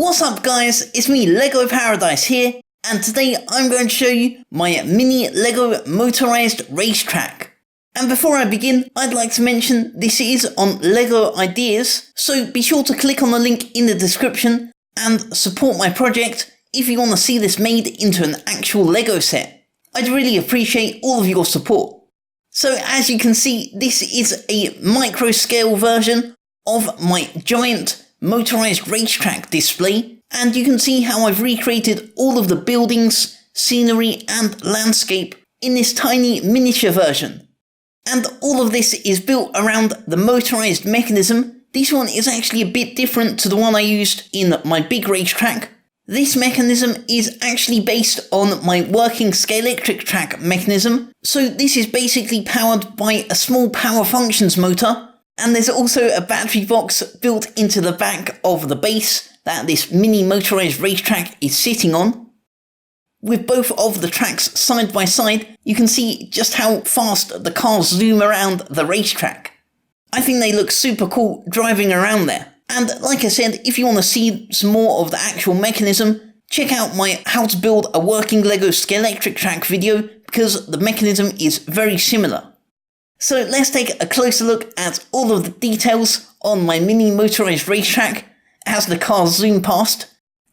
What's up guys, it's me Lego Paradise here, and today I'm going to show you my mini Lego motorized racetrack. And before I begin, I'd like to mention this is on Lego Ideas, so be sure to click on the link in the description and support my project if you want to see this made into an actual Lego set. I'd really appreciate all of your support. So as you can see, this is a micro scale version of my giant motorized racetrack display, and you can see how I've recreated all of the buildings, scenery and landscape in this tiny miniature version. And all of this is built around the motorized mechanism. This one is actually a bit different to the one I used in my big racetrack. This mechanism is actually based on my working Scalextric track mechanism, so this is basically powered by a small power functions motor. And there's also a battery box built into the back of the base that this mini motorized racetrack is sitting on. With both of the tracks side by side, you can see just how fast the cars zoom around the racetrack. I think they look super cool driving around there. And like I said, if you want to see some more of the actual mechanism, check out my how to build a working Lego Scalextric track video, because the mechanism is very similar. So let's take a closer look at all of the details on my mini motorized racetrack as the cars zoom past.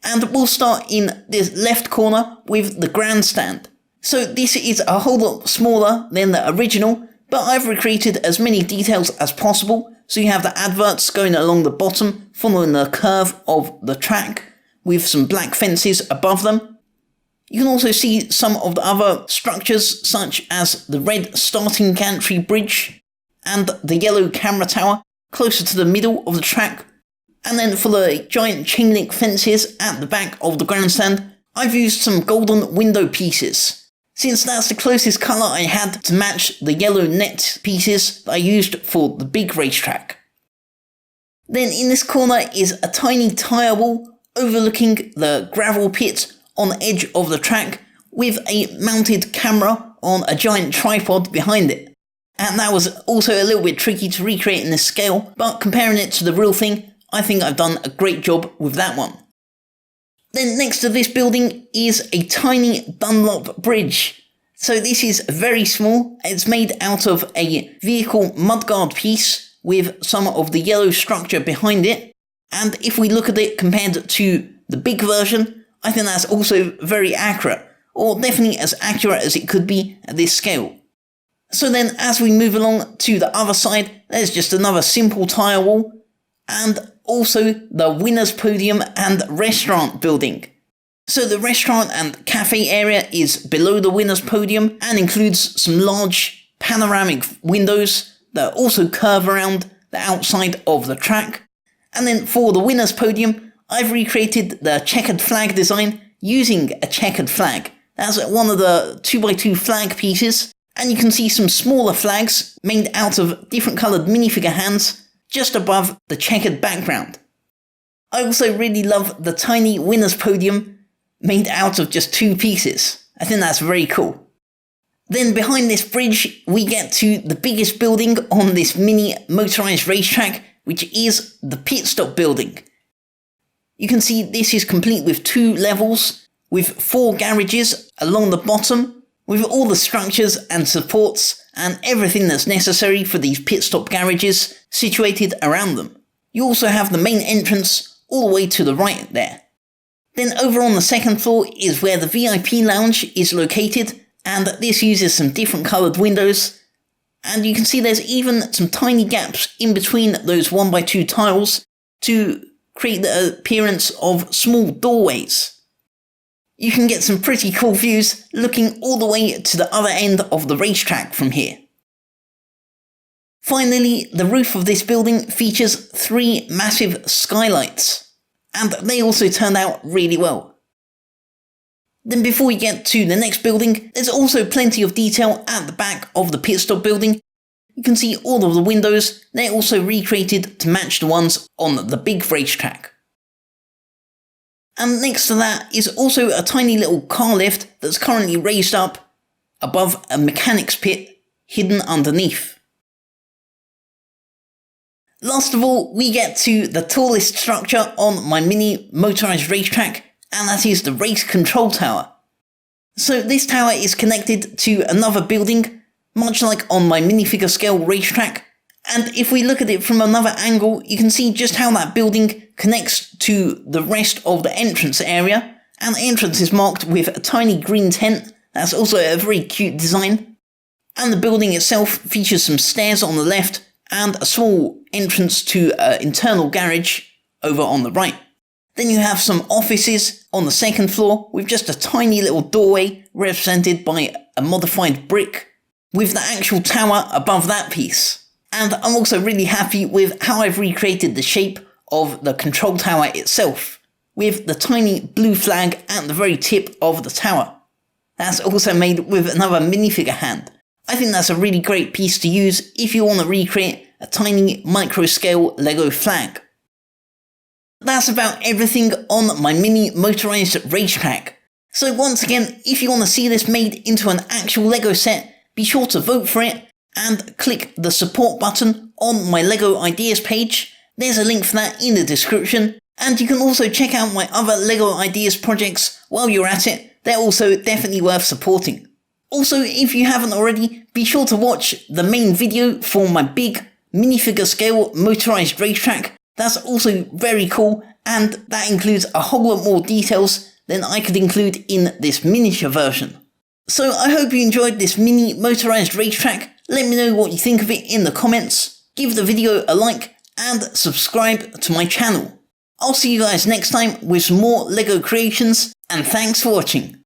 And we'll start in this left corner with the grandstand. So this is a whole lot smaller than the original, but I've recreated as many details as possible. So you have the adverts going along the bottom, following the curve of the track, with some black fences above them. You can also see some of the other structures, such as the red starting gantry bridge and the yellow camera tower closer to the middle of the track. And then for the giant chain link fences at the back of the grandstand, I've used some golden window pieces, since that's the closest colour I had to match the yellow net pieces that I used for the big racetrack. Then in this corner is a tiny tyre wall overlooking the gravel pit on the edge of the track, with a mounted camera on a giant tripod behind it. And that was also a little bit tricky to recreate in this scale, but comparing it to the real thing, I think I've done a great job with that one. Then next to this building is a tiny Dunlop bridge. So this is very small. It's made out of a vehicle mudguard piece with some of the yellow structure behind it. And if we look at it compared to the big version, I think that's also very accurate, or definitely as accurate as it could be at this scale. So then as we move along to the other side, there's just another simple tyre wall, and also the winner's podium and restaurant building. So the restaurant and cafe area is below the winner's podium and includes some large panoramic windows that also curve around the outside of the track. And then for the winner's podium, I've recreated the checkered flag design using a checkered flag. That's one of the 2x2 flag pieces, and you can see some smaller flags made out of different coloured minifigure hands just above the checkered background. I also really love the tiny winner's podium made out of just two pieces. I think that's very cool. Then behind this bridge we get to the biggest building on this mini motorized racetrack, which is the pit stop building. You can see this is complete with 2 levels, with 4 garages along the bottom, with all the structures and supports and everything that's necessary for these pit stop garages situated around them. You also have the main entrance all the way to the right there. Then over on the second floor is where the VIP lounge is located, and this uses some different coloured windows. And you can see there's even some tiny gaps in between those 1x2 tiles to create the appearance of small doorways. You can get some pretty cool views looking all the way to the other end of the racetrack from here. Finally, the roof of this building features 3 massive skylights, and they also turned out really well. Then before we get to the next building, there's also plenty of detail at the back of the pit stop building. You can see all of the windows. They're also recreated to match the ones on the big racetrack. And next to that is also a tiny little car lift that's currently raised up above a mechanic's pit hidden underneath. Last of all, we get to the tallest structure on my mini motorised racetrack, and that is the race control tower. So this tower is connected to another building, much like on my minifigure scale racetrack, and if we look at it from another angle, you can see just how that building connects to the rest of the entrance area, and the entrance is marked with a tiny green tent. That's also a very cute design. And the building itself features some stairs on the left and a small entrance to an internal garage over on the right. Then you have some offices on the second floor with just a tiny little doorway represented by a modified brick with the actual tower above that piece. And I'm also really happy with how I've recreated the shape of the control tower itself, with the tiny blue flag at the very tip of the tower. That's also made with another minifigure hand. I think that's a really great piece to use if you want to recreate a tiny micro-scale Lego flag. That's about everything on my mini motorised racetrack. So once again, if you want to see this made into an actual Lego set, be sure to vote for it and click the support button on my Lego Ideas page. There's a link for that in the description, and you can also check out my other Lego Ideas projects while you're at it. They're also definitely worth supporting. Also, if you haven't already, be sure to watch the main video for my big minifigure scale motorised racetrack. That's also very cool, and that includes a whole lot more details than I could include in this miniature version. So I hope you enjoyed this mini motorised racetrack. Let me know what you think of it in the comments, give the video a like, and subscribe to my channel. I'll see you guys next time with some more Lego creations, and thanks for watching.